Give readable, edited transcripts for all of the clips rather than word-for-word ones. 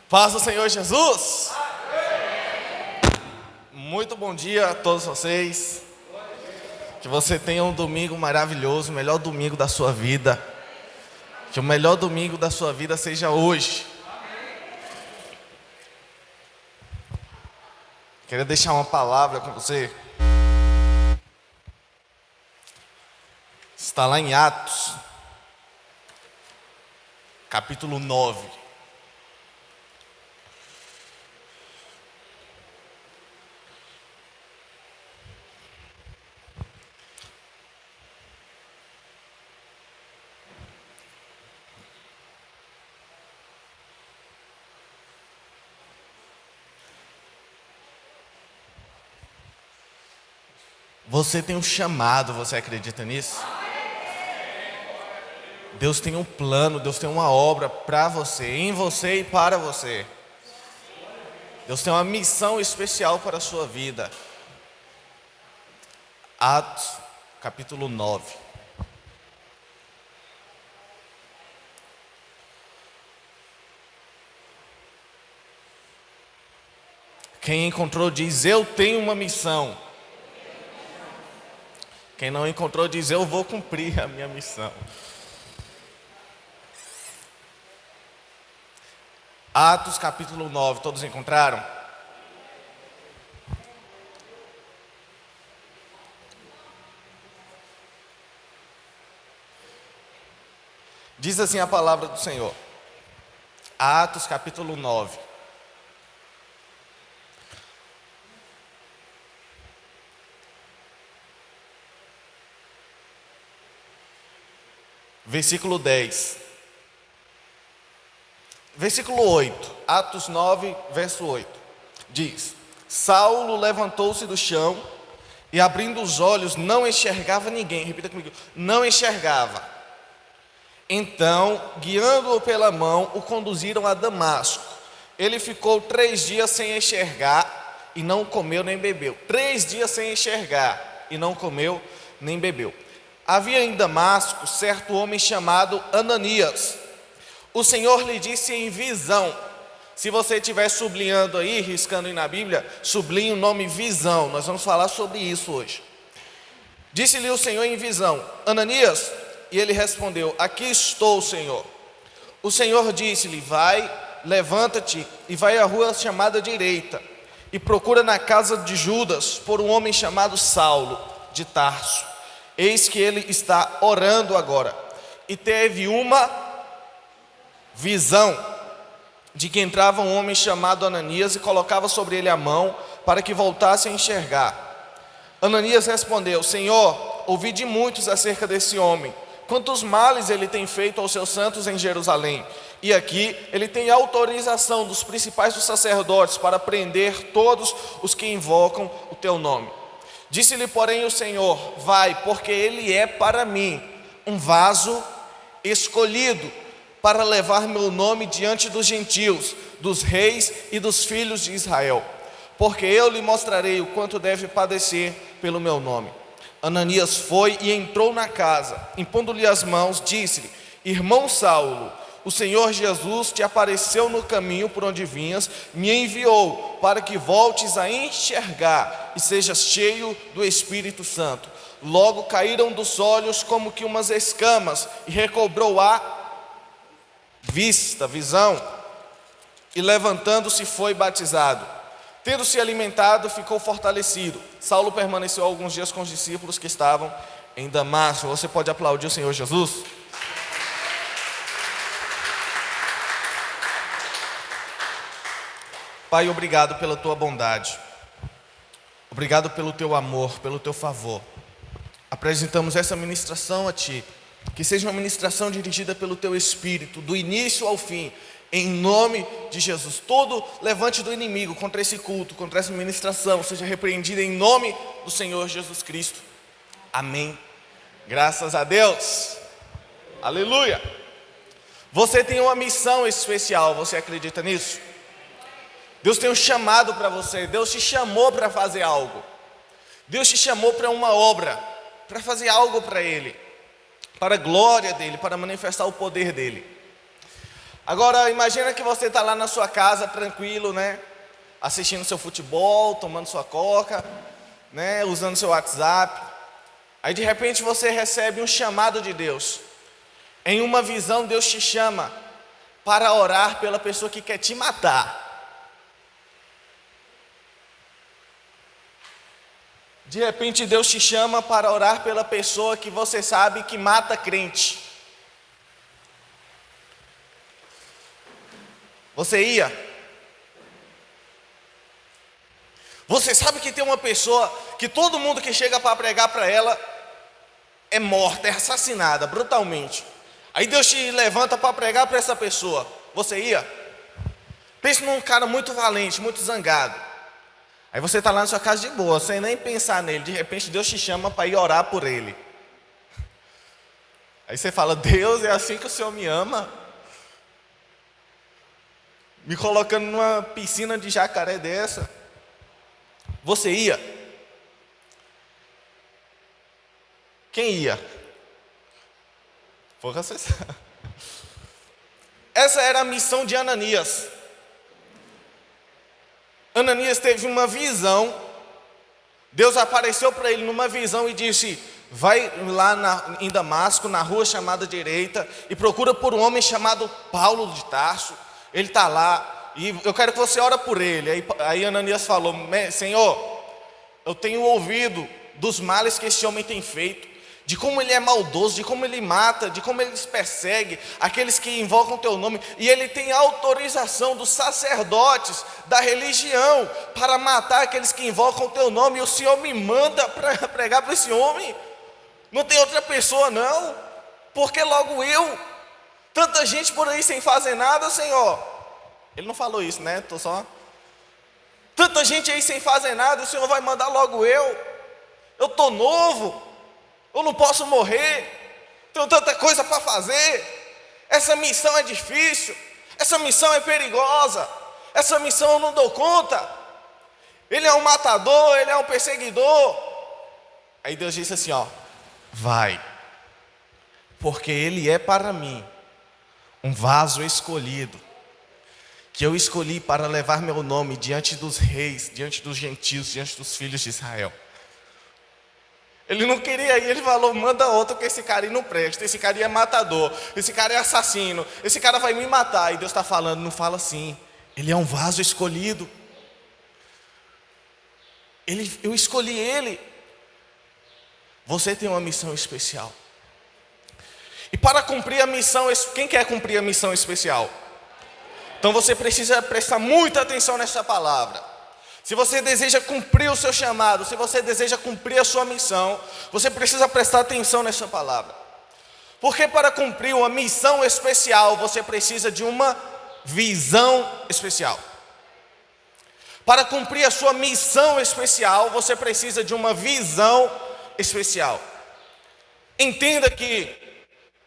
Paz do Senhor Jesus. Muito bom dia a todos vocês. Que você tenha um domingo maravilhoso, o melhor domingo da sua vida. Que o melhor domingo da sua vida seja hoje. Queria deixar uma palavra com você. Está lá em Atos, capítulo 9. Você tem um chamado, você acredita nisso? Deus tem um plano, Deus tem uma obra para você, em você e para você. Deus tem uma missão especial para a sua vida. Atos, capítulo 9. Quem encontrou diz: eu tenho uma missão. Quem não encontrou diz: eu vou cumprir a minha missão. Atos capítulo 9, todos encontraram? Diz assim a palavra do Senhor. Atos capítulo 9. Versículo 10. Versículo 8. Atos 9, verso 8. Diz: Saulo levantou-se do chão e, abrindo os olhos, não enxergava ninguém. Repita comigo: não enxergava. Então, guiando-o pela mão, o conduziram a Damasco. Ele ficou 3 dias sem enxergar e não comeu nem bebeu. 3 dias sem enxergar e não comeu nem bebeu. Havia em Damasco certo homem chamado Ananias. O Senhor lhe disse em visão. Se você estiver sublinhando aí, riscando aí na Bíblia, sublinhe o nome visão. Nós vamos falar sobre isso hoje. Disse-lhe o Senhor em visão: Ananias? E ele respondeu: aqui estou, Senhor. O Senhor disse-lhe: vai, levanta-te e vai à rua chamada direita e procura na casa de Judas por um homem chamado Saulo de Tarso. Eis que ele está orando agora. E teve uma visão de que entrava um homem chamado Ananias e colocava sobre ele a mão para que voltasse a enxergar. Ananias respondeu: Senhor, ouvi de muitos acerca desse homem, quantos males ele tem feito aos seus santos em Jerusalém. E aqui ele tem autorização dos principais dos sacerdotes para prender todos os que invocam o teu nome. Disse-lhe, porém, o Senhor: vai, porque ele é para mim um vaso escolhido para levar meu nome diante dos gentios, dos reis e dos filhos de Israel, porque eu lhe mostrarei o quanto deve padecer pelo meu nome. Ananias foi e entrou na casa, impondo-lhe as mãos, disse-lhe: irmão Saulo, o Senhor Jesus te apareceu no caminho por onde vinhas, me enviou para que voltes a enxergar e sejas cheio do Espírito Santo. Logo caíram dos olhos como que umas escamas e recobrou a visão, e levantando-se foi batizado. Tendo se alimentado, ficou fortalecido. Saulo permaneceu alguns dias com os discípulos que estavam em Damasco. Você pode aplaudir o Senhor Jesus? Pai, obrigado pela tua bondade. Obrigado pelo teu amor, pelo teu favor. Apresentamos essa ministração a ti. Que seja uma ministração dirigida pelo teu Espírito, do início ao fim, em nome de Jesus. Todo levante do inimigo contra esse culto, contra essa ministração, seja repreendido em nome do Senhor Jesus Cristo. Amém. Graças a Deus. Aleluia. Você tem uma missão especial, você acredita nisso? Deus tem um chamado para você. Deus te chamou para fazer algo. Deus te chamou para uma obra, para fazer algo para Ele, para a glória dEle, para manifestar o poder dEle. Agora, imagina que você está lá na sua casa, tranquilo, né? Assistindo seu futebol, tomando sua coca, né? Usando seu WhatsApp. Aí, de repente, você recebe um chamado de Deus. Em uma visão, Deus te chama para orar pela pessoa que quer te matar. De repente, Deus te chama para orar pela pessoa que você sabe que mata crente. Você ia? Você sabe que tem uma pessoa que todo mundo que chega para pregar para ela é morta, é assassinada brutalmente. Aí Deus te levanta para pregar para essa pessoa. Você ia? Pense num cara muito valente, muito zangado. Aí você está lá na sua casa de boa, sem nem pensar nele. De repente Deus te chama para ir orar por ele. Aí você fala: Deus, é assim que o Senhor me ama? Me colocando numa piscina de jacaré dessa. Você ia? Quem ia? Porra, você sabe. Essa era a missão de Ananias. Ananias teve uma visão. Deus apareceu para ele numa visão e disse: vai lá em Damasco, na rua chamada direita, e procura por um homem chamado Paulo de Tarso. Ele está lá, e eu quero que você ore por ele. Aí Ananias falou: Senhor, eu tenho ouvido dos males que esse homem tem feito, de como ele é maldoso, de como ele mata, de como ele persegue aqueles que invocam o teu nome, e ele tem autorização dos sacerdotes da religião para matar aqueles que invocam o teu nome, e o Senhor me manda para pregar para esse homem. Não tem outra pessoa não, porque logo eu, tanta gente por aí sem fazer nada, Senhor. Ele não falou isso, né? Tanta gente aí sem fazer nada, o Senhor vai mandar logo eu estou novo, eu não posso morrer, tenho tanta coisa para fazer, essa missão é difícil, essa missão é perigosa, essa missão eu não dou conta, ele é um matador, ele é um perseguidor. Aí Deus disse assim: vai, porque ele é para mim um vaso escolhido, que eu escolhi para levar meu nome diante dos reis, diante dos gentios, diante dos filhos de Israel. Ele não queria ir, ele falou: manda outro, que esse cara aí não presta, esse cara aí é matador, esse cara é assassino, esse cara vai me matar. E Deus está falando: não fala assim, ele é um vaso escolhido, eu escolhi ele. Você tem uma missão especial, e para cumprir a missão, quem quer cumprir a missão especial? Então você precisa prestar muita atenção nessa palavra. Se você deseja cumprir o seu chamado, se você deseja cumprir a sua missão, você precisa prestar atenção nessa palavra. Porque para cumprir uma missão especial, você precisa de uma visão especial. Para cumprir a sua missão especial, você precisa de uma visão especial. Entenda que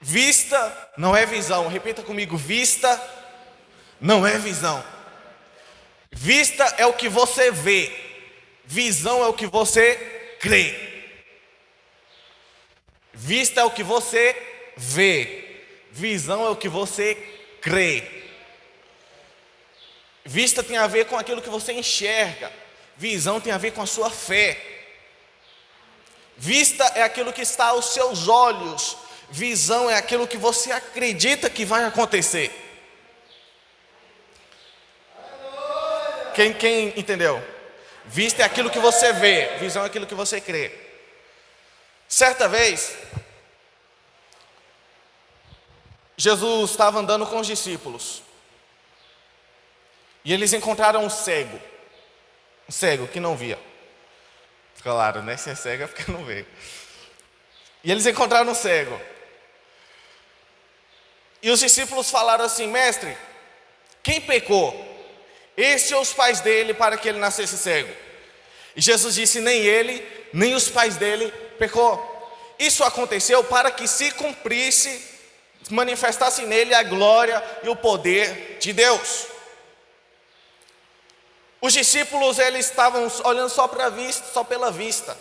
vista não é visão. Repita comigo: vista não é visão. Vista é o que você vê, visão é o que você crê. Vista é o que você vê, visão é o que você crê. Vista tem a ver com aquilo que você enxerga, visão tem a ver com a sua fé. Vista é aquilo que está aos seus olhos, visão é aquilo que você acredita que vai acontecer. Quem entendeu? Vista é aquilo que você vê, visão é aquilo que você crê. Certa vez, Jesus estava andando com os discípulos, e eles encontraram um cego que não via. Claro, né? Se é cego é porque não vê. E eles encontraram um cego, e os discípulos falaram assim: mestre, quem pecou? Esse ou os pais dele, para que ele nascesse cego? E Jesus disse: nem ele, nem os pais dele pecou. Isso aconteceu para que se cumprisse, manifestasse nele a glória e o poder de Deus. Os discípulos, eles estavam olhando só para a vista, só pela vista.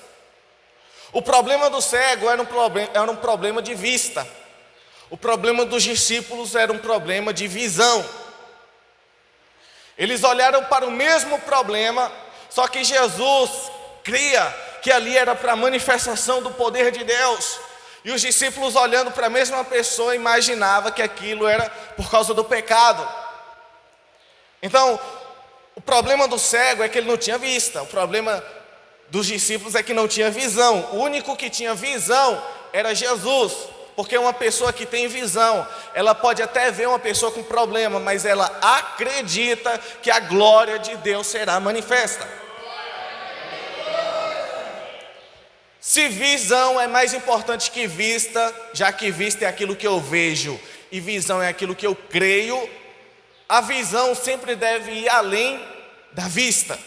O problema do cego era um problema de vista. O problema dos discípulos era um problema de visão. Eles olharam para o mesmo problema, só que Jesus cria que ali era para a manifestação do poder de Deus. E os discípulos, olhando para a mesma pessoa, imaginavam que aquilo era por causa do pecado. Então, o problema do cego é que ele não tinha vista. O problema dos discípulos é que não tinha visão. O único que tinha visão era Jesus. Porque uma pessoa que tem visão, ela pode até ver uma pessoa com problema, mas ela acredita que a glória de Deus será manifesta. Se visão é mais importante que vista, já que vista é aquilo que eu vejo e visão é aquilo que eu creio, a visão sempre deve ir além da vista.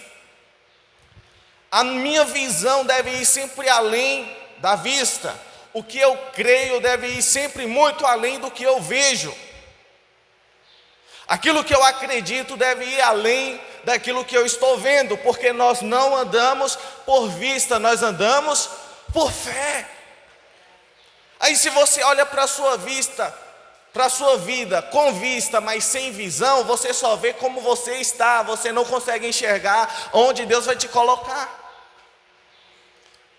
A minha visão deve ir sempre além da vista. O que eu creio deve ir sempre muito além do que eu vejo. Aquilo que eu acredito deve ir além daquilo que eu estou vendo, porque nós não andamos por vista, nós andamos por fé. Aí se você olha para a sua vista, para a sua vida com vista, mas sem visão, você só vê como você está, você não consegue enxergar onde Deus vai te colocar.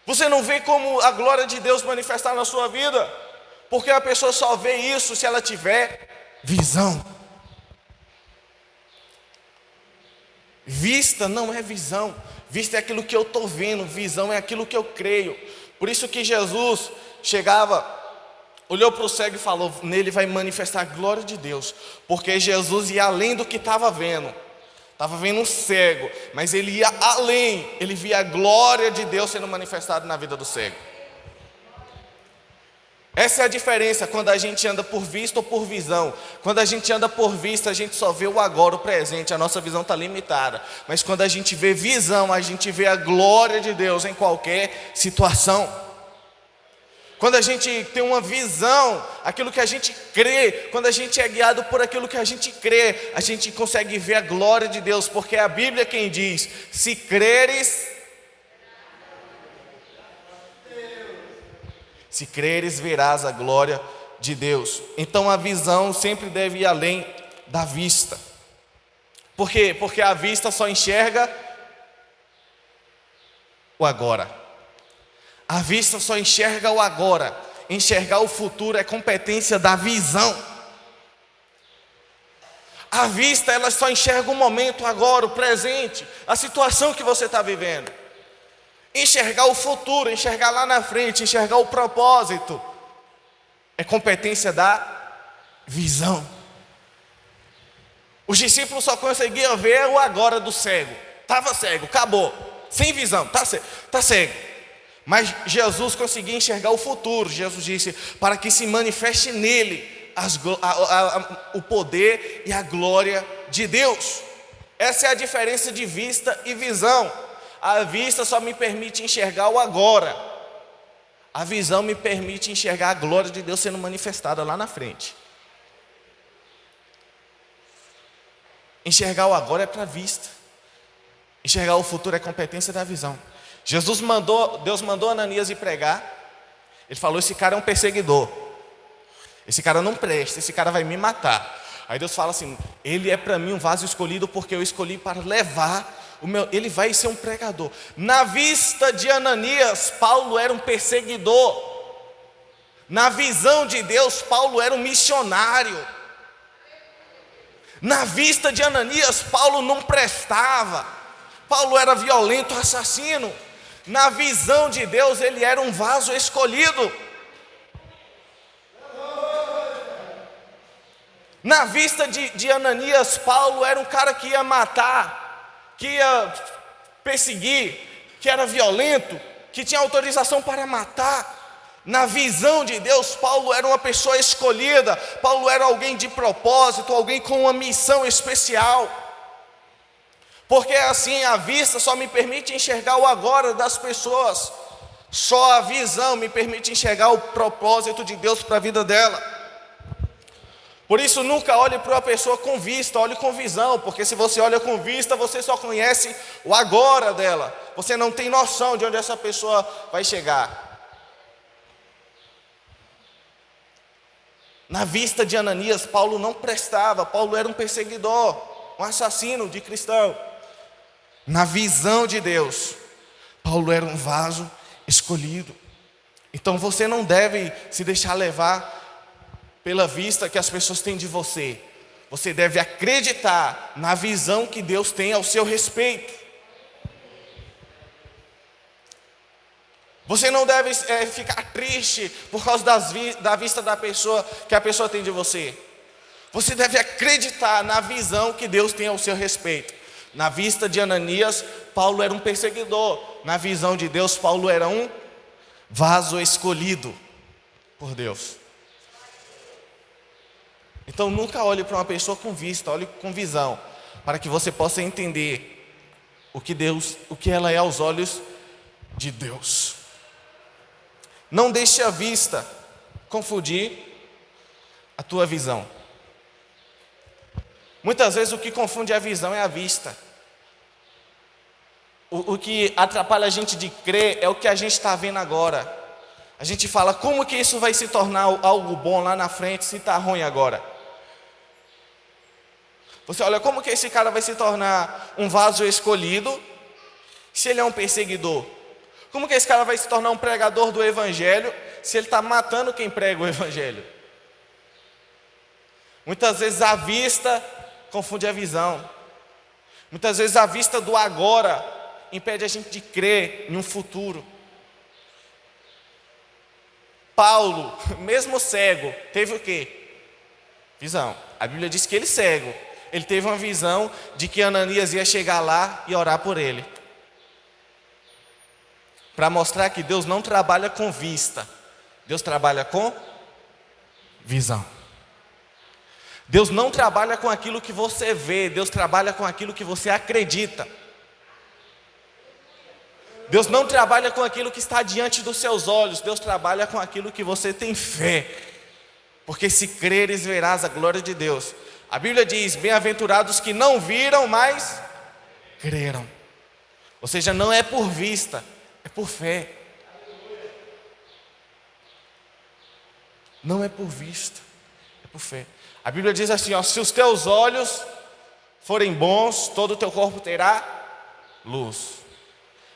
Você não vê como a glória de Deus manifestar na sua vida, porque a pessoa só vê isso se ela tiver visão. Vista não é visão, vista é aquilo que eu estou vendo, visão é aquilo que eu creio. Por isso que Jesus chegava, olhou para o cego e falou, nele vai manifestar a glória de Deus, porque Jesus ia além do que estava vendo um cego, mas ele ia além, ele via a glória de Deus sendo manifestada na vida do cego. Essa é a diferença quando a gente anda por vista ou por visão. Quando a gente anda por vista, a gente só vê o agora, o presente, a nossa visão está limitada. Mas quando a gente vê visão, a gente vê a glória de Deus em qualquer situação. Quando a gente tem uma visão, aquilo que a gente crê, quando a gente é guiado por aquilo que a gente crê, a gente consegue ver a glória de Deus, porque é a Bíblia quem diz, se creres, verás a glória de Deus. Então a visão sempre deve ir além da vista. Por quê? Porque a vista só enxerga o agora. A vista só enxerga o agora. Enxergar o futuro é competência da visão. A vista, ela só enxerga o momento agora, o presente, a situação que você está vivendo. Enxergar o futuro, enxergar lá na frente, enxergar o propósito, é competência da visão. Os discípulos só conseguiam ver o agora do cego. Estava cego, acabou, sem visão, está cego. Mas Jesus conseguia enxergar o futuro. Jesus disse, para que se manifeste nele o poder e a glória de Deus. Essa é a diferença de vista e visão. A vista só me permite enxergar o agora. A visão me permite enxergar a glória de Deus sendo manifestada lá na frente. Enxergar o agora é para a vista. Enxergar o futuro é competência da visão. Deus mandou Ananias ir pregar. Ele falou, esse cara é um perseguidor. Esse cara não presta, esse cara vai me matar. Aí Deus fala assim, ele é para mim um vaso escolhido, porque eu escolhi para levar ele vai ser um pregador. Na vista de Ananias, Paulo era um perseguidor. Na visão de Deus, Paulo era um missionário. Na vista de Ananias, Paulo não prestava. Paulo era violento, assassino. Na visão de Deus, ele era um vaso escolhido. Na vista de Ananias, Paulo era um cara que ia matar, que ia perseguir, que era violento, que tinha autorização para matar. Na visão de Deus, Paulo era uma pessoa escolhida. Paulo era alguém de propósito, alguém com uma missão especial. Porque assim, a vista só me permite enxergar o agora das pessoas. Só a visão me permite enxergar o propósito de Deus para a vida dela. Por isso, nunca olhe para uma pessoa com vista, olhe com visão. Porque se você olha com vista, você só conhece o agora dela. Você não tem noção de onde essa pessoa vai chegar. Na vista de Ananias, Paulo não prestava, Paulo era um perseguidor, um assassino de cristão. Na visão de Deus, Paulo era um vaso escolhido. Então você não deve se deixar levar pela vista que as pessoas têm de você. Você deve acreditar na visão que Deus tem ao seu respeito. Você não deve ficar triste por causa da vista da pessoa que a pessoa tem de você. Você deve acreditar na visão que Deus tem ao seu respeito. Na vista de Ananias, Paulo era um perseguidor. Na visão de Deus, Paulo era um vaso escolhido por Deus. Então nunca olhe para uma pessoa com vista, olhe com visão, para que você possa entender o que ela é aos olhos de Deus. Não deixe a vista confundir a tua visão. Muitas vezes o que confunde a visão é a vista. O que atrapalha a gente de crer é o que a gente está vendo agora. A gente fala, como que isso vai se tornar algo bom lá na frente se está ruim agora? Você olha, como que esse cara vai se tornar um vaso escolhido se ele é um perseguidor? Como que esse cara vai se tornar um pregador do evangelho se ele está matando quem prega o evangelho? Muitas vezes a vista confunde a visão. Muitas vezes a vista do agora impede a gente de crer em um futuro. Paulo, mesmo cego, teve o quê? Visão. A Bíblia diz que ele cego. Ele teve uma visão de que Ananias ia chegar lá e orar por ele. Para mostrar que Deus não trabalha com vista. Deus trabalha com visão. Deus não trabalha com aquilo que você vê. Deus trabalha com aquilo que você acredita. Deus não trabalha com aquilo que está diante dos seus olhos. Deus trabalha com aquilo que você tem fé. Porque se creres, verás a glória de Deus. A Bíblia diz, bem-aventurados que não viram, mas creram. Ou seja, não é por vista, é por fé. Não é por vista, é por fé. A Bíblia diz assim, ó, se os teus olhos forem bons, todo o teu corpo terá luz.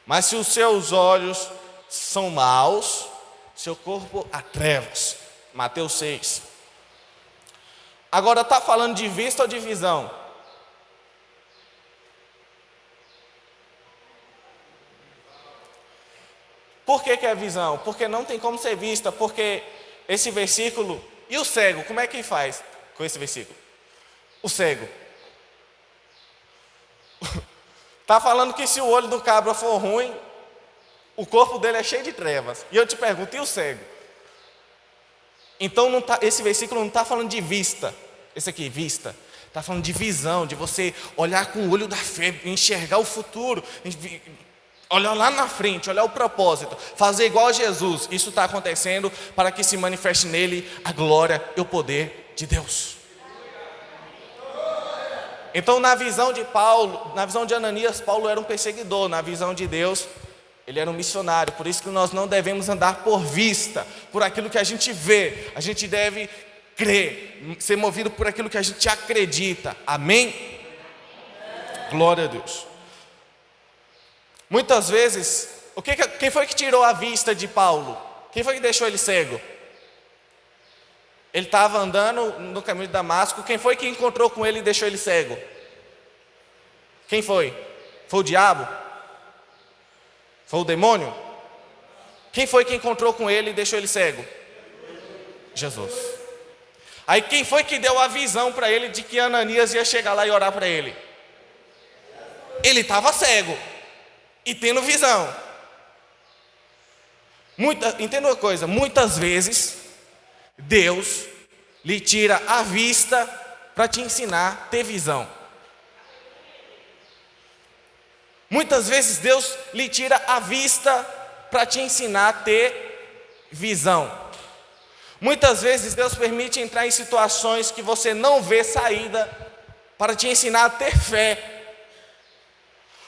Mas se os seus olhos são maus, seu corpo há trevas. Mateus 6. Agora está falando de vista ou de visão? Por que é visão? Porque não tem como ser vista, porque esse versículo... E o cego, como é que faz com esse versículo? O cego. Está falando que se o olho do cabra for ruim, o corpo dele é cheio de trevas. E eu te pergunto, e o cego? Então esse versículo não está falando de vista. Esse aqui, vista. Está falando de visão, de você olhar com o olho da fé, enxergar o futuro, olhar lá na frente, olhar o propósito, fazer igual a Jesus. Isso está acontecendo para que se manifeste nele a glória e o poder de Deus. Então na visão de Paulo, na visão de Ananias, Paulo era um perseguidor. Na visão de Deus, ele era um missionário. Por isso que nós não devemos andar por vista, por aquilo que a gente vê. A gente deve crer, ser movido por aquilo que a gente acredita. Amém? Glória a Deus. Muitas vezes, quem foi que tirou a vista de Paulo? Quem foi que deixou ele cego? Ele estava andando no caminho de Damasco. Quem foi que encontrou com ele e deixou ele cego? Quem foi? Foi o diabo? Foi o demônio? Quem foi que encontrou com ele e deixou ele cego? Jesus. Aí quem foi que deu a visão para ele de que Ananias ia chegar lá e orar para ele? Ele estava cego e tendo visão. Entenda uma coisa, muitas vezes Deus lhe tira a vista para te ensinar a ter visão. Muitas vezes Deus lhe tira a vista para te ensinar a ter visão. Muitas vezes Deus permite entrar em situações que você não vê saída para te ensinar a ter fé.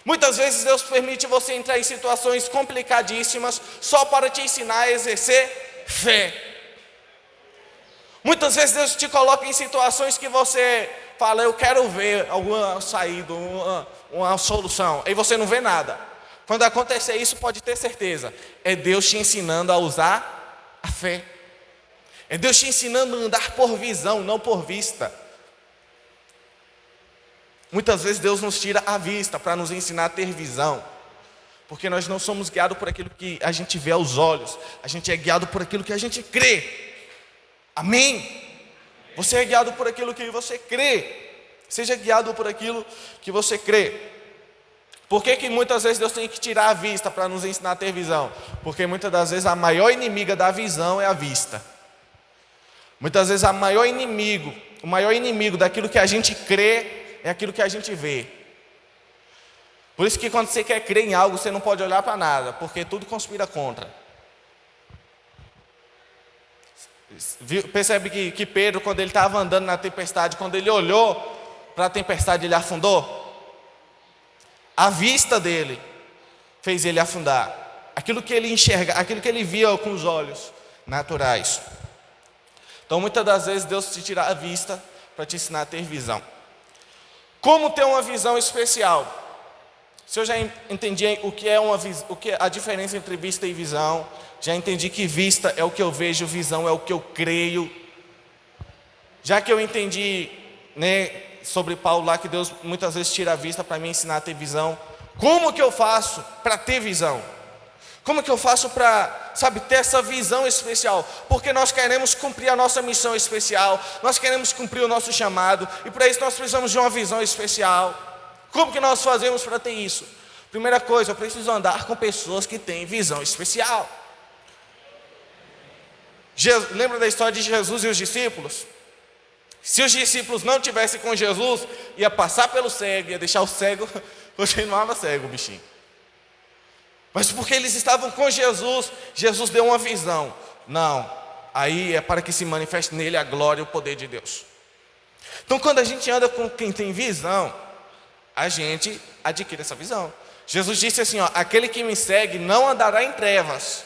Muitas vezes Deus permite você entrar em situações complicadíssimas só para te ensinar a exercer fé. Muitas vezes Deus te coloca em situações que você fala, eu quero ver alguma saída, uma solução. Aí você não vê nada. Quando acontecer isso, pode ter certeza. É Deus te ensinando a usar a fé. É Deus te ensinando a andar por visão, não por vista. Muitas vezes Deus nos tira a vista para nos ensinar a ter visão. Porque nós não somos guiados por aquilo que a gente vê aos olhos. A gente é guiado por aquilo que a gente crê. Amém? Você é guiado por aquilo que você crê. Seja guiado por aquilo que você crê. Por que muitas vezes Deus tem que tirar a vista para nos ensinar a ter visão? Porque muitas das vezes a maior inimiga da visão é a vista. Muitas vezes o maior inimigo daquilo que a gente crê é aquilo que a gente vê. Por isso que quando você quer crer em algo, você não pode olhar para nada, porque tudo conspira contra. Percebe que Pedro, quando ele estava andando na tempestade, quando ele olhou para a tempestade, ele afundou? A vista dele fez ele afundar. Aquilo que ele enxerga, aquilo que ele via com os olhos naturais. Então muitas das vezes Deus te tira a vista para te ensinar a ter visão. Como ter uma visão especial? Se eu já entendi o que é a diferença entre vista e visão, já entendi que vista é o que eu vejo, visão é o que eu creio. Já que eu entendi, sobre Paulo lá, que Deus muitas vezes tira a vista para me ensinar a ter visão, como que eu faço para ter visão? Como que eu faço para, ter essa visão especial? Porque nós queremos cumprir a nossa missão especial, nós queremos cumprir o nosso chamado, e para isso nós precisamos de uma visão especial. Como que nós fazemos para ter isso? Primeira coisa, eu preciso andar com pessoas que têm visão especial. Lembra da história de Jesus e os discípulos? Se os discípulos não tivessem com Jesus, ia passar pelo cego, ia deixar o cego, continuava cego o bichinho. Mas porque eles estavam com Jesus, Jesus deu uma visão. Não, aí é para que se manifeste nele a glória e o poder de Deus. Então quando a gente anda com quem tem visão, a gente adquire essa visão. Jesus disse assim, aquele que me segue não andará em trevas,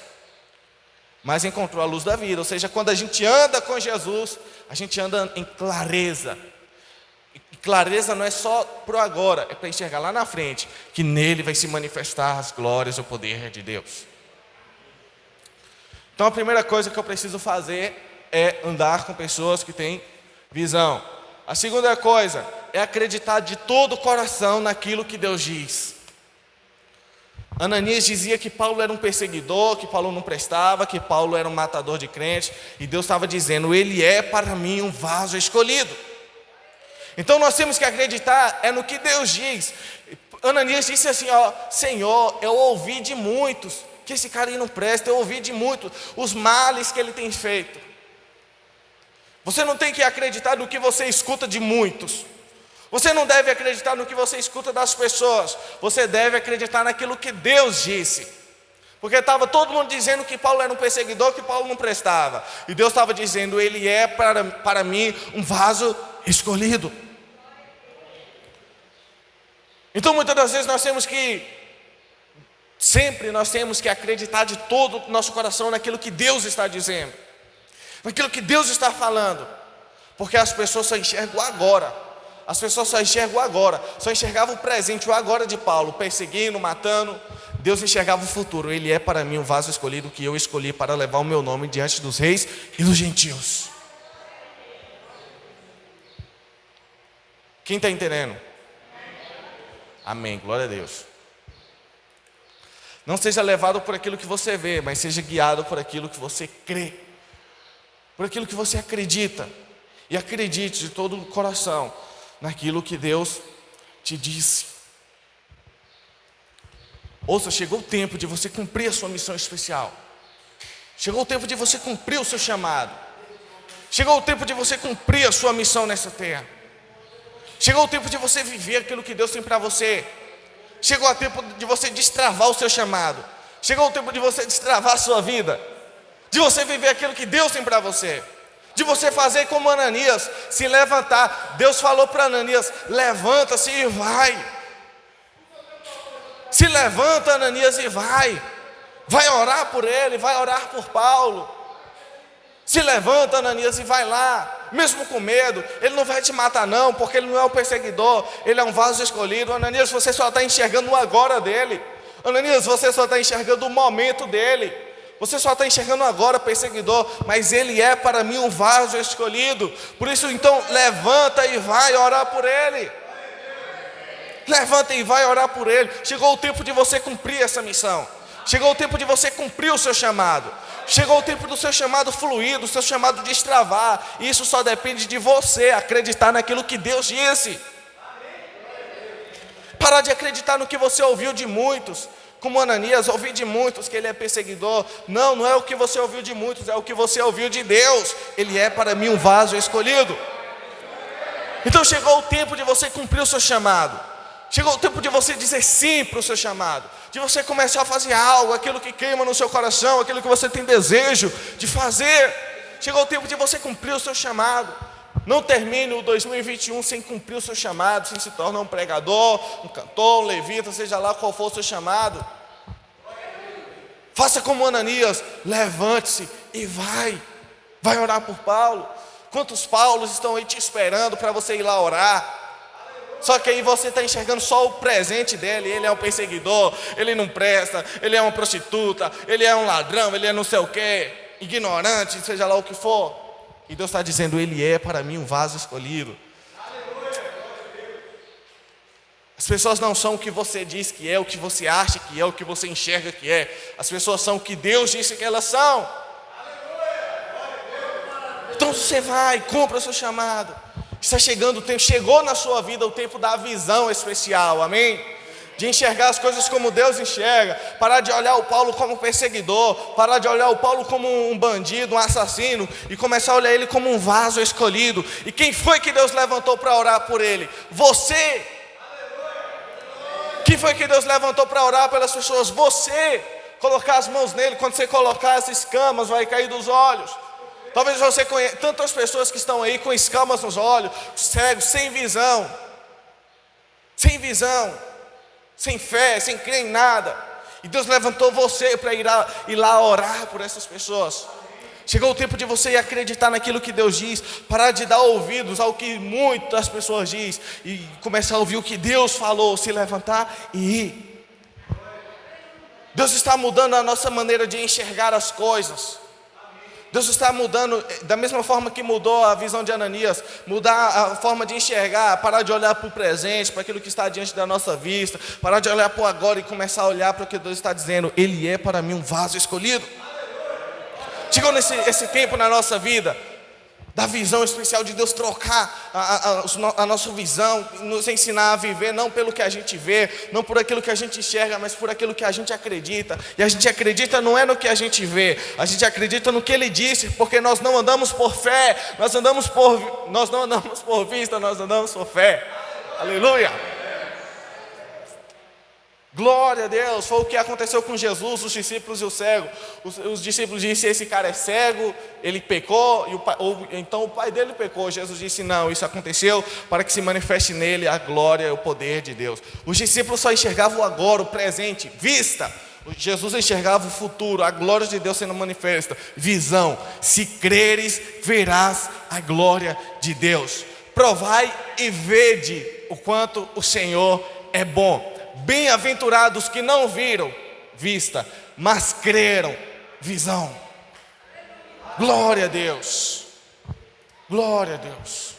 mas encontrou a luz da vida. Ou seja, quando a gente anda com Jesus, a gente anda em clareza. E clareza não é só para o agora, é para enxergar lá na frente, que nele vai se manifestar as glórias e o poder de Deus. Então a primeira coisa que eu preciso fazer é andar com pessoas que têm visão. A segunda coisa é acreditar de todo o coração naquilo que Deus diz. Ananias dizia que Paulo era um perseguidor, que Paulo não prestava, que Paulo era um matador de crentes, e Deus estava dizendo, ele é para mim um vaso escolhido. Então nós temos que acreditar no que Deus diz. Ananias disse assim, Senhor, eu ouvi de muitos que esse cara aí não presta, eu ouvi de muitos os males que ele tem feito. Você não tem que acreditar no que você escuta de muitos. Você não deve acreditar no que você escuta das pessoas. Você deve acreditar naquilo que Deus disse. Porque estava todo mundo dizendo que Paulo era um perseguidor, que Paulo não prestava. E Deus estava dizendo, ele é para mim um vaso escolhido. Então muitas das vezes nós temos que acreditar de todo o nosso coração naquilo que Deus está dizendo, naquilo que Deus está falando. Porque as pessoas só enxergam agora. As pessoas só enxergam agora, só enxergavam o presente, o agora de Paulo, perseguindo, matando. Deus enxergava o futuro. Ele é para mim um vaso escolhido que eu escolhi para levar o meu nome diante dos reis e dos gentios. Quem está entendendo? Amém, glória a Deus. Não seja levado por aquilo que você vê, mas seja guiado por aquilo que você crê, por aquilo que você acredita. E acredite de todo o coração naquilo que Deus te disse. Ouça, chegou o tempo de você cumprir a sua missão especial. Chegou o tempo de você cumprir o seu chamado. Chegou o tempo de você cumprir a sua missão nessa terra. Chegou o tempo de você viver aquilo que Deus tem para você. Chegou o tempo de você destravar o seu chamado. Chegou o tempo de você destravar a sua vida, de você viver aquilo que Deus tem para você, de você fazer como Ananias, se levantar. Deus falou para Ananias, levanta-se e vai. Se levanta, Ananias, e vai orar por ele, vai orar por Paulo. Se levanta, Ananias, e vai lá, mesmo com medo. Ele não vai te matar não, porque ele não é um perseguidor, ele é um vaso escolhido. Ananias, você só está enxergando o agora dele. Ananias, você só está enxergando o momento dele. Você só está enxergando agora, perseguidor, mas ele é para mim um vaso escolhido. Por isso, então, levanta e vai orar por ele. Levanta e vai orar por ele. Chegou o tempo de você cumprir essa missão. Chegou o tempo de você cumprir o seu chamado. Chegou o tempo do seu chamado fluir, do seu chamado destravar. E isso só depende de você acreditar naquilo que Deus disse. Parar de acreditar no que você ouviu de muitos. Como Ananias, ouvi de muitos que ele é perseguidor. Não, não é o que você ouviu de muitos, é o que você ouviu de Deus. Ele é para mim um vaso escolhido. Então chegou o tempo de você cumprir o seu chamado. Chegou o tempo de você dizer sim para o seu chamado. De você começar a fazer algo, aquilo que queima no seu coração, aquilo que você tem desejo de fazer. Chegou o tempo de você cumprir o seu chamado. Não termine o 2021 sem cumprir o seu chamado, sem se tornar um pregador, um cantor, um levita, seja lá qual for o seu chamado. Faça como Ananias, levante-se e vai orar por Paulo. Quantos Paulos estão aí te esperando para você ir lá orar? Só que aí você está enxergando só o presente dele. Ele é um perseguidor, ele não presta, ele é uma prostituta, ele é um ladrão, ele é não sei o que, ignorante, seja lá o que for. E Deus está dizendo, ele é para mim um vaso escolhido. As pessoas não são o que você diz que é, o que você acha que é, o que você enxerga que é. As pessoas são o que Deus disse que elas são. Então você vai, cumpra o seu chamado. Está chegando o tempo, chegou na sua vida o tempo da visão especial, amém? De enxergar as coisas como Deus enxerga. Parar de olhar o Paulo como perseguidor. Parar de olhar o Paulo como um bandido, um assassino. E começar a olhar ele como um vaso escolhido. E quem foi que Deus levantou para orar por ele? Você. Quem foi que Deus levantou para orar pelas pessoas? Você. Colocar as mãos nele. Quando você colocar as escamas, vai cair dos olhos. Talvez você conheça tantas pessoas que estão aí com escamas nos olhos, cegos, sem visão, sem fé, sem crer em nada. E Deus levantou você para ir lá orar por essas pessoas. Chegou o tempo de você acreditar naquilo que Deus diz, parar de dar ouvidos ao que muitas pessoas dizem e começar a ouvir o que Deus falou, se levantar e ir. Deus está mudando a nossa maneira de enxergar as coisas. Deus está mudando, da mesma forma que mudou a visão de Ananias, mudar a forma de enxergar, parar de olhar para o presente, para aquilo que está diante da nossa vista, parar de olhar para o agora e começar a olhar para o que Deus está dizendo. Ele é para mim um vaso escolhido. Chegou esse tempo na nossa vida, da visão especial de Deus trocar a nossa visão, nos ensinar a viver não pelo que a gente vê, não por aquilo que a gente enxerga, mas por aquilo que a gente acredita. E a gente acredita não é no que a gente vê, a gente acredita no que Ele disse, porque nós não andamos por fé, nós não andamos por vista, nós andamos por fé. Aleluia! Glória a Deus, foi o que aconteceu com Jesus, os discípulos e o cego. Os discípulos disseram, esse cara é cego, ele pecou, então o pai dele pecou. Jesus disse, não, isso aconteceu para que se manifeste nele a glória e o poder de Deus. Os discípulos só enxergavam o agora, o presente, vista. Jesus enxergava o futuro, a glória de Deus sendo manifesta, visão. Se creres, verás a glória de Deus. Provai e vede o quanto o Senhor é bom. Bem-aventurados que não viram vista, mas creram visão. Glória a Deus. Glória a Deus.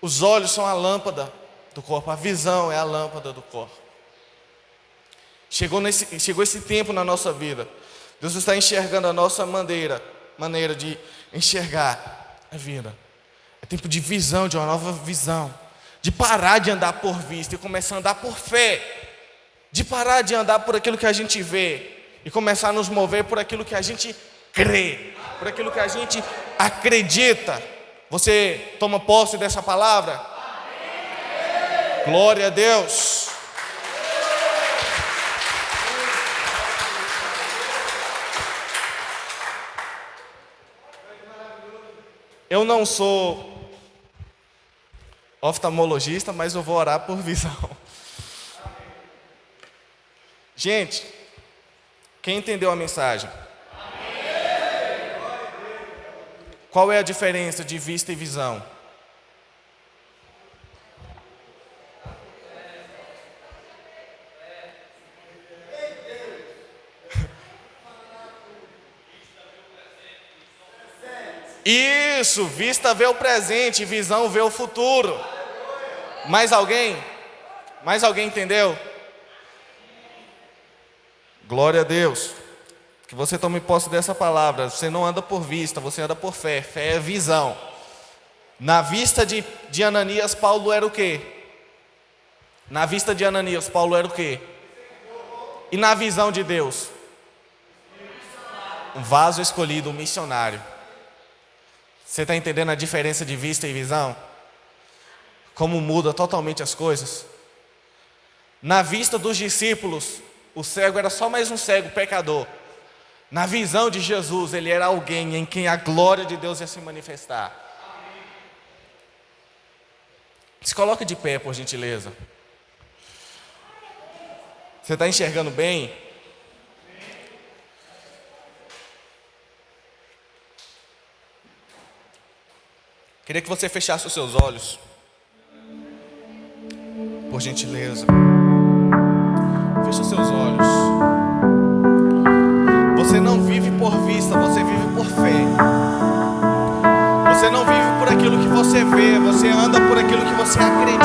Os olhos são a lâmpada do corpo, a visão é a lâmpada do corpo. Chegou esse tempo na nossa vida. Deus está enxergando a nossa maneira de enxergar a vida. É tempo de visão, de uma nova visão. De parar de andar por vista e começar a andar por fé. De parar de andar por aquilo que a gente vê e começar a nos mover por aquilo que a gente crê, por aquilo que a gente acredita. Você toma posse dessa palavra? Amém. Glória a Deus. Eu não sou oftalmologista, mas eu vou orar por visão. Gente, quem entendeu a mensagem? Qual é a diferença de vista e visão? Isso, vista vê o presente, visão vê o futuro. Mais alguém? Mais alguém entendeu? Glória a Deus. Que você tome posse dessa palavra. Você não anda por vista, você anda por fé. Fé é visão. Na vista de Ananias, Paulo era o quê? Na vista de Ananias, Paulo era o quê? E na visão de Deus? Um vaso escolhido, um missionário. Você está entendendo a diferença de vista e visão? Como muda totalmente as coisas? Na vista dos discípulos, o cego era só mais um cego, pecador. Na visão de Jesus, ele era alguém em quem a glória de Deus ia se manifestar. Se coloque de pé, por gentileza. Você está enxergando bem? Queria que você fechasse os seus olhos. Por gentileza. Feche os seus olhos. Você não vive por vista, você vive por fé. Você não vive por aquilo que você vê, você anda por aquilo que você acredita.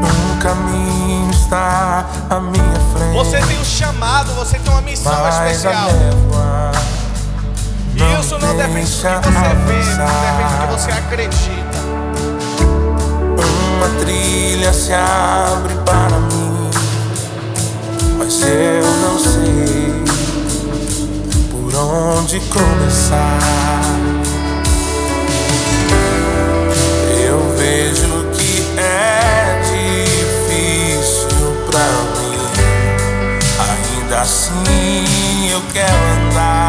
Um caminho está à minha frente. Você tem um chamado, você tem uma missão especial. E isso não depende do que você vê, não depende do que você acredita. Uma trilha se abre para mim, mas eu não sei por onde começar. Eu vejo que é difícil pra mim, ainda assim eu quero andar.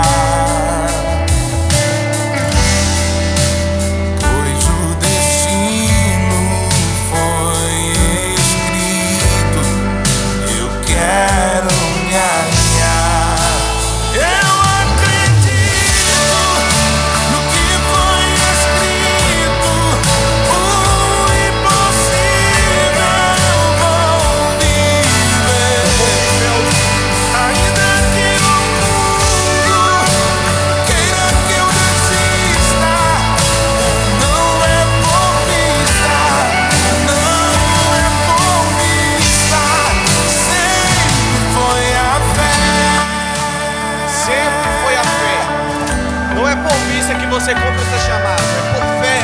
Você cumpre o seu chamado, é por fé,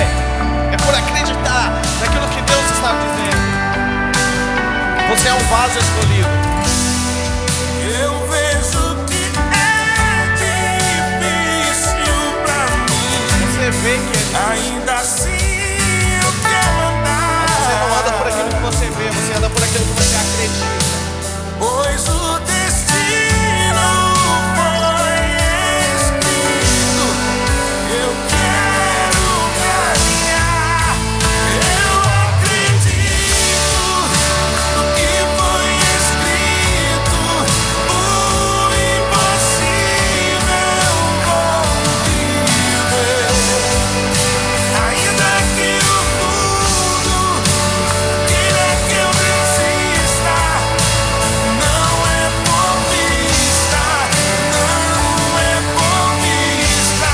é por acreditar naquilo que Deus está dizendo. Você é um vaso escolhido. Eu vejo que é difícil pra mim. Você vê que é difícil. Ainda assim eu quero andar. Mas você não anda por aquilo que você vê, você anda por aquilo que você acredita. Pois o destino foi escrito. Eu quero caminhar. Eu acredito no que foi escrito. O impossível vou viver. Ainda que o mundo queira que eu desista, não é por vista, não é por vista.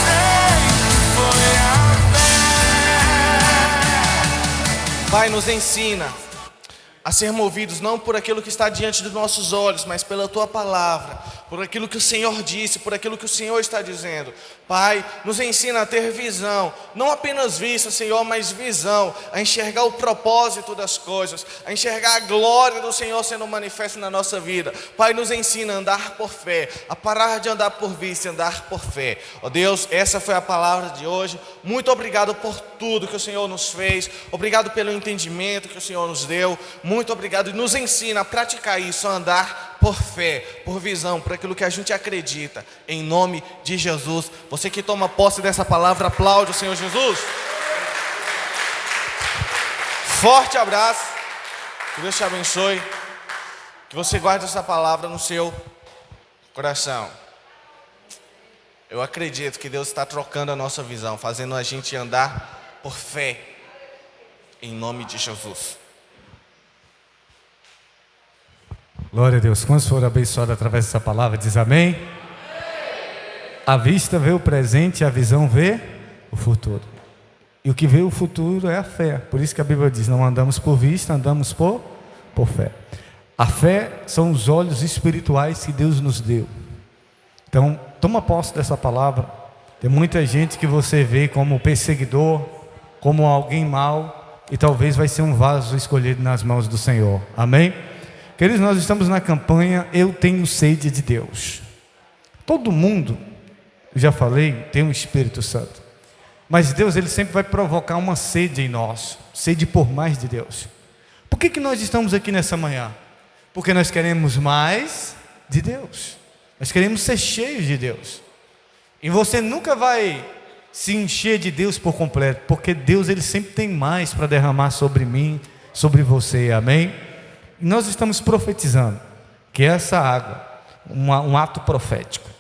Sei que foi a fé. Pai, nos ensina a ser movidos não por aquilo que está diante dos nossos olhos, mas pela Tua palavra, por aquilo que o Senhor disse, por aquilo que o Senhor está dizendo. Pai, nos ensina a ter visão, não apenas vista, Senhor, mas visão, a enxergar o propósito das coisas, a enxergar a glória do Senhor sendo manifesta na nossa vida. Pai, nos ensina a andar por fé, a parar de andar por vista e andar por fé. Ó Deus, essa foi a palavra de hoje. Muito obrigado por tudo que o Senhor nos fez, obrigado pelo entendimento que o Senhor nos deu. Muito obrigado, e nos ensina a praticar isso, a andar por fé, por visão, por aquilo que a gente acredita, em nome de Jesus. Você que toma posse dessa palavra, aplaude o Senhor Jesus. Forte abraço, que Deus te abençoe, que você guarde essa palavra no seu coração. Eu acredito que Deus está trocando a nossa visão, fazendo a gente andar por fé, em nome de Jesus. Glória a Deus. Quantos foram abençoados através dessa palavra? Diz amém. A vista vê o presente, a visão vê o futuro. E o que vê o futuro é a fé. Por isso que a Bíblia diz: não andamos por vista, andamos por fé. A fé são os olhos espirituais que Deus nos deu. Então, toma posse dessa palavra. Tem muita gente que você vê como perseguidor, como alguém mau, e talvez vai ser um vaso escolhido nas mãos do Senhor. Amém? Queridos, nós estamos na campanha Eu Tenho Sede de Deus. Todo mundo, já falei, tem um Espírito Santo. Mas Deus, Ele sempre vai provocar uma sede em nós. Sede por mais de Deus. Por que nós estamos aqui nessa manhã? Porque nós queremos mais de Deus. Nós queremos ser cheios de Deus. E você nunca vai se encher de Deus por completo, porque Deus, Ele sempre tem mais para derramar sobre mim, sobre você. Amém? E nós estamos profetizando que essa água, um ato profético.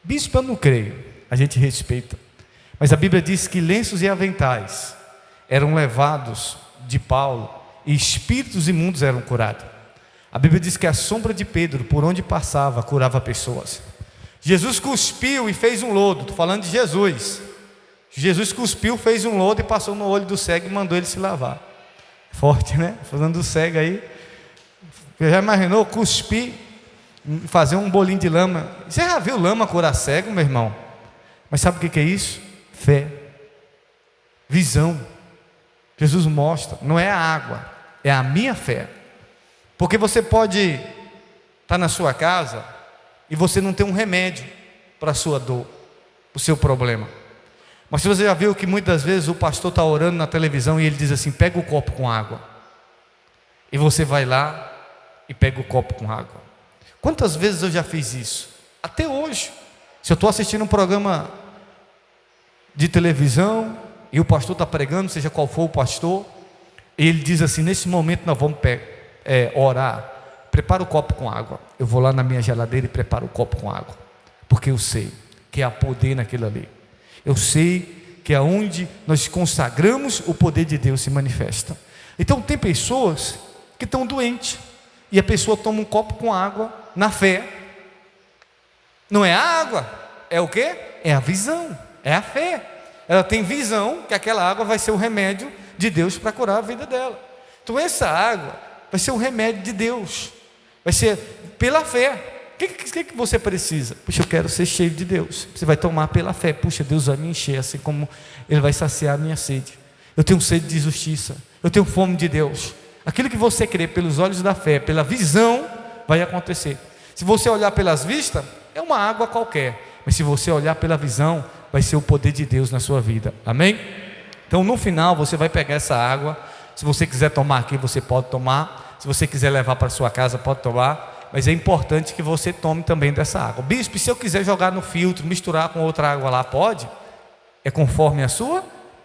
Bispo, eu não creio, a gente respeita. Mas a Bíblia diz que lenços e aventais eram levados de Paulo e espíritos imundos eram curados. A Bíblia diz que a sombra de Pedro, por onde passava, curava pessoas. Jesus cuspiu e fez um lodo. Estou falando de Jesus. Jesus cuspiu, fez um lodo e passou no olho do cego e mandou ele se lavar. Forte, né? Falando do cego aí. Você já imaginou cuspir, fazer um bolinho de lama? Você já viu lama curar cego, meu irmão? Mas sabe o que é isso? Fé, visão. Jesus mostra, não é a água, é a minha fé. Porque você pode estar na sua casa e você não tem um remédio para a sua dor, para o seu problema. Mas se você já viu que muitas vezes o pastor está orando na televisão e ele diz assim: pega o copo com água. E você vai lá e pega o copo com água. Quantas vezes eu já fiz isso? Até hoje. Se eu estou assistindo um programa de televisão e o pastor está pregando, seja qual for o pastor, e ele diz assim: nesse momento nós vamos orar, prepara o copo com água. Eu vou lá na minha geladeira e preparo o copo com água, porque eu sei que há poder naquilo ali. Eu sei que aonde nós consagramos, o poder de Deus se manifesta. Então tem pessoas que estão doentes e a pessoa toma um copo com água na fé. Não é a água, é o quê? É a visão, é a fé. Ela tem visão que aquela água vai ser o remédio de Deus para curar a vida dela. Então essa água vai ser o remédio de Deus, vai ser pela fé. O que você precisa? Puxa, eu quero ser cheio de Deus. Você vai tomar pela fé. Puxa, Deus vai me encher, assim como Ele vai saciar a minha sede. Eu tenho sede de justiça, eu tenho fome de Deus. Aquilo que você crê pelos olhos da fé, pela visão, vai acontecer. Se você olhar pelas vistas, é uma água qualquer, mas se você olhar pela visão, vai ser o poder de Deus na sua vida. Amém? Então no final você vai pegar essa água. Se você quiser tomar aqui, você pode tomar. Se você quiser levar para sua casa, pode tomar. Mas é importante que você tome também dessa água. Bispo, se eu quiser jogar no filtro, misturar com outra água lá, pode? É conforme a sua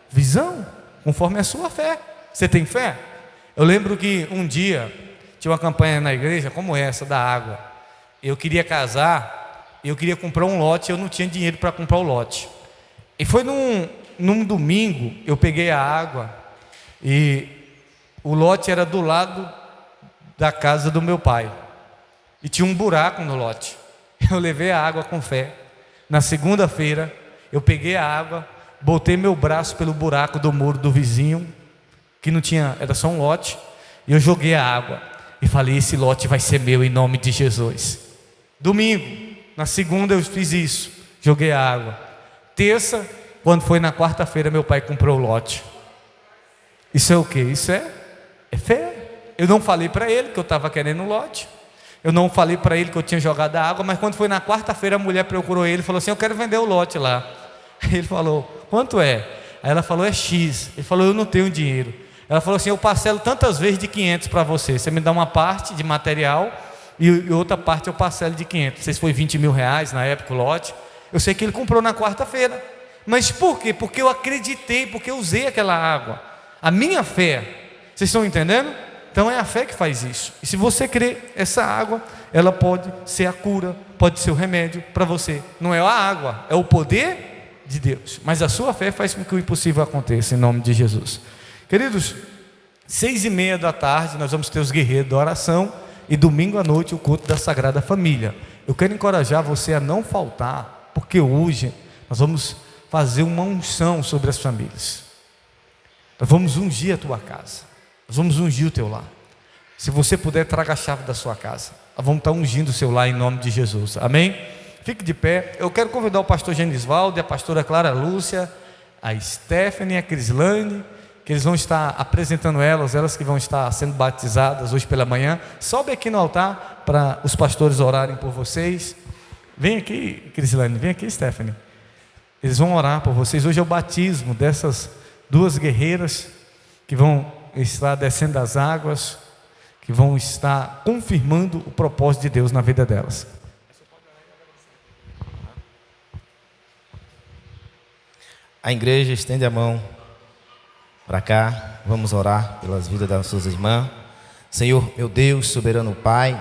visão, conforme a sua fé. Você tem fé? Eu lembro que um dia tinha uma campanha na igreja como essa da água. Eu queria casar, eu queria comprar um lote, eu não tinha dinheiro para comprar o lote. E foi num domingo, eu peguei a água e o lote era do lado da casa do meu pai. E tinha um buraco no lote. Eu levei a água com fé. Na segunda-feira, eu peguei a água, botei meu braço pelo buraco do muro do vizinho, que não tinha, era só um lote, e eu joguei a água e falei: esse lote vai ser meu em nome de Jesus. Domingo, na segunda eu fiz isso, joguei a água. Terça, quando foi na quarta-feira, meu pai comprou o lote. Isso é o que? Isso é fé. Eu não falei para ele que eu estava querendo o lote. Eu não falei para ele que eu tinha jogado a água, mas quando foi na quarta-feira, a mulher procurou ele e falou assim: eu quero vender o lote lá. Aí ele falou: quanto é? Aí ela falou: é X. Ele falou: eu não tenho dinheiro. Ela falou assim: eu parcelo tantas vezes de 500 para você. Você me dá uma parte de material e outra parte eu parcelo de 500. Não sei se foi 20 mil reais na época o lote. Eu sei que ele comprou na quarta-feira. Mas por quê? Porque eu acreditei, porque eu usei aquela água. A minha fé. Vocês estão entendendo? Então é a fé que faz isso. E se você crer, essa água, ela pode ser a cura, pode ser o remédio para você. Não é a água, é o poder de Deus. Mas a sua fé faz com que o impossível aconteça, em nome de Jesus. Queridos, 6:30 da tarde, nós vamos ter os guerreiros da oração. E domingo à noite, o culto da Sagrada Família. Eu quero encorajar você a não faltar, porque hoje nós vamos fazer uma unção sobre as famílias. Nós vamos ungir a tua casa. Nós vamos ungir o teu lar. Se você puder, traga a chave da sua casa. Nós vamos estar ungindo o seu lar em nome de Jesus. Amém? Fique de pé. Eu quero convidar o pastor Genisvaldo e a pastora Clara Lúcia, a Stephanie e a Crislane, que eles vão estar apresentando elas que vão estar sendo batizadas hoje pela manhã. Sobe aqui no altar para os pastores orarem por vocês. Vem aqui, Crislane, vem aqui, Stephanie. Eles vão orar por vocês. Hoje é o batismo dessas duas guerreiras que vão estar descendo das águas, que vão estar confirmando o propósito de Deus na vida delas. A igreja estende a mão para cá, vamos orar pelas vidas das suas irmãs. Senhor, meu Deus, soberano Pai,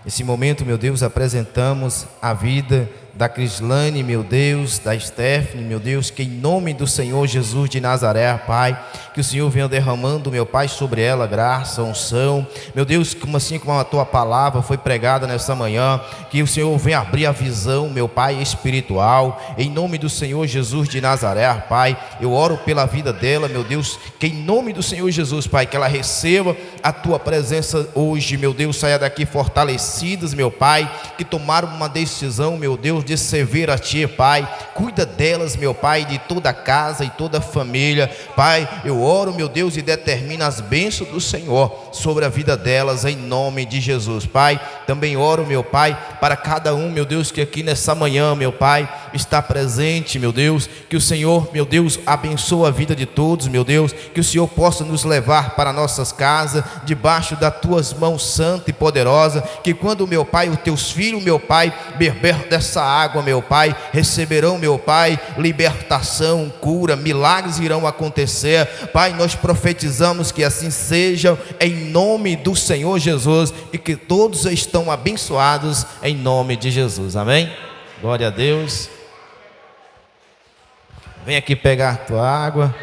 nesse momento, meu Deus, apresentamos a vida da Crislane, meu Deus, da Stephanie, meu Deus, que em nome do Senhor Jesus de Nazaré, Pai, que o Senhor venha derramando, meu Pai, sobre ela graça, unção, meu Deus, como assim como a tua palavra foi pregada nessa manhã, que o Senhor venha abrir a visão, meu Pai, espiritual, em nome do Senhor Jesus de Nazaré, Pai, eu oro pela vida dela, meu Deus, que em nome do Senhor Jesus, Pai, que ela receba a tua presença hoje, meu Deus, saia daqui fortalecidas, meu Pai, que tomaram uma decisão, meu Deus, de servir a Ti, Pai. Cuida delas, meu Pai, de toda a casa e toda a família, Pai. Eu oro, meu Deus, e determino as bênçãos do Senhor sobre a vida delas, em nome de Jesus, Pai. Também oro, meu Pai, para cada um, meu Deus, que aqui nessa manhã, meu Pai, está presente, meu Deus, que o Senhor, meu Deus, abençoe a vida de todos, meu Deus, que o Senhor possa nos levar para nossas casas, debaixo das Tuas mãos santa e poderosa, que quando, meu Pai, os Teus filhos, meu Pai, beber dessa água, meu Pai, receberão, meu Pai, libertação, cura, milagres irão acontecer, Pai. Nós profetizamos que assim seja, em nome do Senhor Jesus, e que todos estão abençoados em nome de Jesus, amém? Glória a Deus. Vem aqui pegar a tua água.